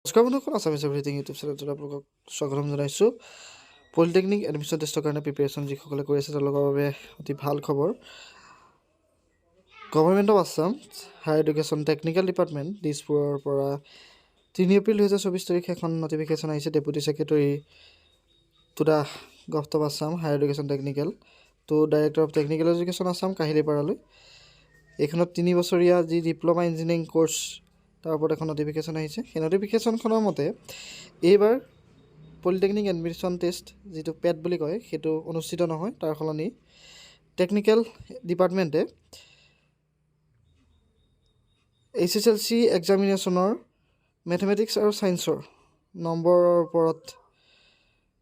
নমস্কাৰ বন্ধুসকল, Assamese everything YouTube চেনেলটোত আপোনালোকক স্বাগতম জনাইছোঁ। পলিটেকনিক এডমিশ্যন টেষ্টৰ কাৰণে প্ৰিপেৰেশ্যন যিসকলে কৰি আছে তেওঁলোকৰ বাবে অতি ভাল খবৰ। Government of Assam higher education technical department দিছপুৰৰ পৰা 3 এপ্ৰিল 2024 তাৰিখে এখন নটিফিকেশ্যন আহিছে। Deputy secretary to the government of Assam higher education technical to director of technical education Assam কাহিলীপাৰালৈ। এইখনত 3 বছৰীয়া যি ডিপ্ল'মা ইঞ্জিনিয়াৰিং কোৰ্ছ তাৰ ওপৰত এখন নটিফিকেশ্যন আহিছে। সেই নটিফিকেশ্যনখনৰ মতে এইবাৰ পলিটেকনিক এডমিশ্যন টেষ্ট যিটো পেট বুলি কয় সেইটো অনুষ্ঠিত নহয়। তাৰ সলনি টেকনিকেল ডিপাৰ্টমেণ্টে HSLC এক্সামিনেশ্যনৰ মেথমেটিক্স আৰু ছায়েন্সৰ নম্বৰৰ ওপৰত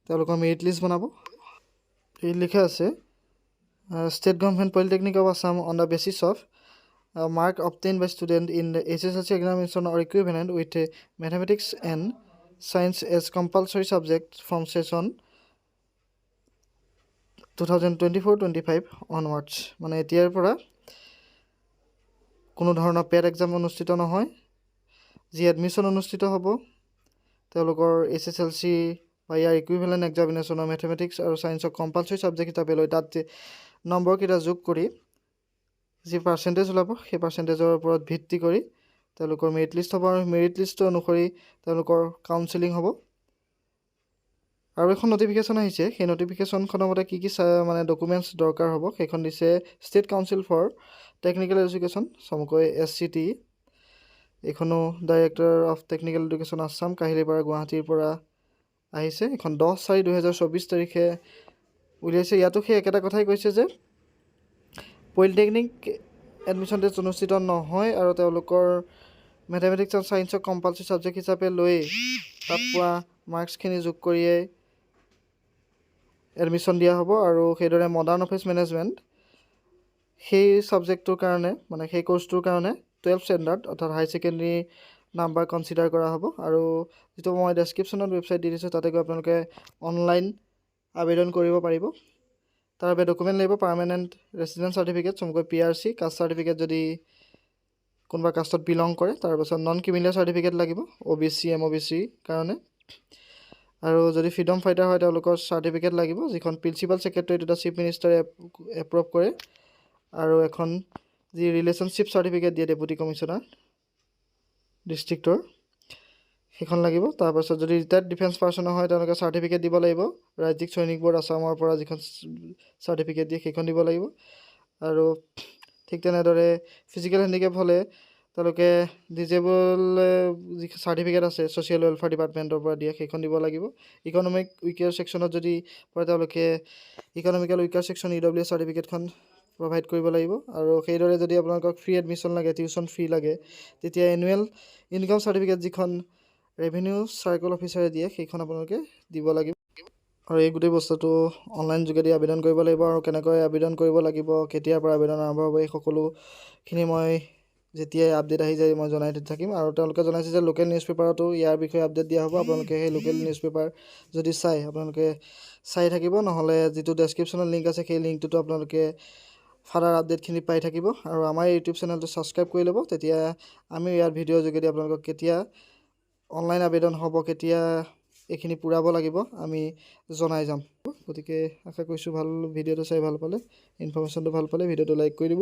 তেওঁলোকৰ মেৰিট লিষ্ট বনাব। এই লিখা আছে state government polytechnic of Assam on the basis of mark obtained by student in the HSLC examination or equivalent with mathematics and science as compulsory subject from session 2024-25 onwards। মানে এতিয়াৰ পৰা কোনো ধৰণৰ পেড এক্সাম অনুষ্ঠিত নহয়। যি এডমিশ্যন অনুষ্ঠিত হ'ব তেওঁলোকৰ HSLC বা ইয়াৰ ইকুইভেলেণ্ট এক্সামিনেশ্যনৰ মেথমেটিক্স আৰু ছায়েন্সক কম্পালচৰি ছাবজেক্ট হিচাপে লৈ তাত নম্বৰকেইটা যোগ কৰি যি পাৰ্চেণ্টেজ ওলাব সেই পাৰ্চেণ্টেজৰ ওপৰত ভিত্তি কৰি তেওঁলোকৰ মেৰিট লিষ্ট হ'ব আৰু মেৰিট লিষ্ট অনুসৰি তেওঁলোকৰ কাউন্সেলিং হ'ব। আৰু এখন নটিফিকেশ্যন আহিছে। সেই নটিফিকেশ্যনখনৰ মতে কি কি মানে ডকুমেণ্টছ দৰকাৰ হ'ব সেইখন দিছে state council for technical education চমুকৈ SCT। এইখনো director of technical education Assam Kahilipara গুৱাহাটীৰ পৰা আহিছে। এইখন 10/4/2024 তাৰিখে উলিয়াইছে। ইয়াতো সেই একেটা কথাই কৈছে যে পলিটেকনিক এডমিশ্যন টেষ্ট অনুষ্ঠিত নহয় আৰু তেওঁলোকৰ মেথমেটিক্স আৰু ছায়েন্সক কম্পালচৰি ছাবজেক্ট হিচাপে লৈ তাত পোৱা মাৰ্কছখিনি যোগ কৰিয়েই এডমিশ্যন দিয়া হ'ব। আৰু সেইদৰে মডাৰ্ণ অফিচ মেনেজমেণ্ট সেই ছাবজেক্টটোৰ কাৰণে মানে সেই কোৰ্চটোৰ কাৰণে 12 ষ্টেণ্ডাৰ্ড অৰ্থাৎ হাই ছেকেণ্ডেৰী নাম্বাৰ কনচিডাৰ কৰা হ'ব। আৰু যিটো মই ডেছক্ৰিপশ্যনত ৱেবছাইট দি দিছোঁ তাতে গৈ আপোনালোকে অনলাইন আবেদন কৰিব পাৰিব। তাৰ বাবে ডকুমেণ্ট লাগিব পাৰ্মানেণ্ট ৰেচিডেঞ্চ চাৰ্টিফিকেট চমুকৈ PRC, কাষ্ট চাৰ্টিফিকেট যদি কোনোবা কাষ্টত বিলং কৰে, তাৰপাছত নন ক্ৰিমিনেল চাৰ্টিফিকেট লাগিব OBC MOBC কাৰণে। আৰু যদি ফ্ৰীডম ফাইটাৰ হয় তেওঁলোকৰ চাৰ্টিফিকেট লাগিব যিখন principal secretary to the chief মিনিষ্টাৰে এপ্ৰুভ কৰে। আৰু এখন যি ৰিলেশ্যনশ্বিপ চাৰ্টিফিকেট দিয়ে ডেপুটি কমিশ্যনাৰ ডিষ্ট্ৰিক্টৰ সেইখন লাগিব। তাৰপাছত যদি ৰিটায়াৰ্ড ডিফেন্স পাৰ্চনৰ হয় তেওঁলোকে চাৰ্টিফিকেট দিব লাগিব। ৰাজ্যিক সৈনিক বৰ্ড আছামৰ পৰা যিখন চাৰ্টিফিকেট দিয়ে সেইখন দিব লাগিব। আৰু ঠিক তেনেদৰে ফিজিকেল হেণ্ডিকেপ হ'লে তেওঁলোকে ডিজেবল যি চাৰ্টিফিকেট আছে ছ'চিয়েল ৱেলফেয়াৰ ডিপাৰ্টমেণ্টৰ পৰা দিয়ে সেইখন দিব লাগিব। ইকনমিক উইকাৰ ছেকশ্যনত যদি পৰে তেওঁলোকে ইকনমিকেল উইকাৰ ছেকশ্যন EWS চাৰ্টিফিকেটখন প্ৰভাইড কৰিব লাগিব। আৰু সেইদৰে যদি আপোনালোকক ফ্ৰী এডমিশ্যন লাগে, টিউশ্যন ফ্ৰী লাগে, তেতিয়া এনুৱেল ইনকাম চাৰ্টিফিকেট যিখন ৰেভিনিউ চাৰ্কল অফিচাৰে দিয়ে সেইখন আপোনালোকে দিব লাগিব। আৰু এই গোটেই বস্তুটো অনলাইন যোগেদি আবেদন কৰিব লাগিব। আৰু কেনেকৈ আবেদন কৰিব লাগিব, কেতিয়াৰ পৰা আবেদন আৰম্ভ হ'ব, এই সকলোখিনি মই যেতিয়াই আপডেট আহি যায় মই জনাই থাকিম। আৰু তেওঁলোকে জনাইছে যে লোকেল নিউজ পেপাৰতো ইয়াৰ বিষয়ে আপডেট দিয়া হ'ব। আপোনালোকে সেই লোকেল নিউজ পেপাৰ যদি আপোনালোকে চাই থাকিব, নহ'লে যিটো ডেছক্ৰিপশ্যনত লিংক আছে সেই লিংকটোতো আপোনালোকে ফাৰ্ডাৰ আপডেটখিনি পাই থাকিব। আৰু আমাৰ ইউটিউব চেনেলটো ছাবস্ক্ৰাইব কৰি ল'ব, তেতিয়া আমি ইয়াৰ ভিডিঅ' যোগেদি আপোনালোকক কেতিয়া অনলাইন আবেদন হ'ব, কেতিয়া এইখিনি পূৰাব লাগিব আমি জনাই যাম। গতিকে আশা কৰিছোঁ ভিডিঅ'টো চাই ভাল পালে, ইনফৰ্মেশ্যনটো ভাল পালে ভিডিঅ'টো লাইক কৰি দিব,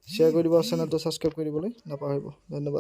শ্বেয়াৰ কৰি দিব, চেনেলটো ছাবস্ক্ৰাইব কৰি দিবলৈ নাপাহৰিব। ধন্যবাদ।